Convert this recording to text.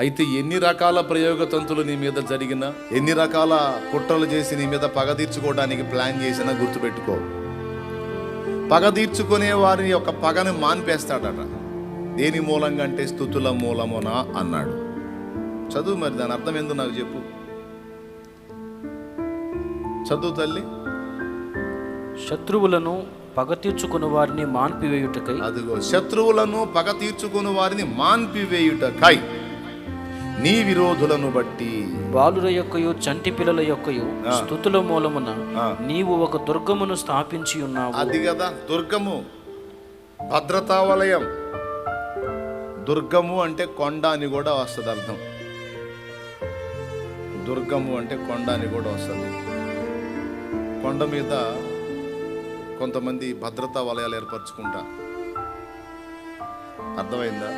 అయితే ఎన్ని రకాల ప్రయోగ తంతులు నీ మీద జరిగినా, ఎన్ని రకాల కుట్రలు చేసి నీ మీద పగ తీర్చుకోవడానికి ప్లాన్ చేసినా గుర్తుపెట్టుకో, పగ తీర్చుకునే వారి యొక్క పగని మాన్పేస్తాడట. దేని మూలంగా అంటే స్తుతుల మూలమున అన్నాడు. చదువు, మరి దాని అర్థం ఏందో నాకు చెప్పు. చదువు తల్లి. శత్రువులను పగ తీర్చుకుని వారిని మాన్పివేయుటకై. అదిగో, శత్రువులను పగ తీర్చుకుని వారిని మాన్పివేయుటకై నీ విరోధులను బట్టి, బాలుర యొక్కయు చంటి పిల్లల యొక్కయు స్తుతుల మూలమున నీవు ఒక దుర్గమును స్థాపించి ఉన్నావు. అది కదా దుర్గము, భద్రతా వలయం. దుర్గము అంటే కొండ అని కూడా వస్తుంది అర్థం. దుర్గము అంటే కొండ అని కూడా వస్తుంది. కొండ మీద కొంతమంది భద్రతా వలయాలు ఏర్పరచుకుంటారు. అర్థమైందా?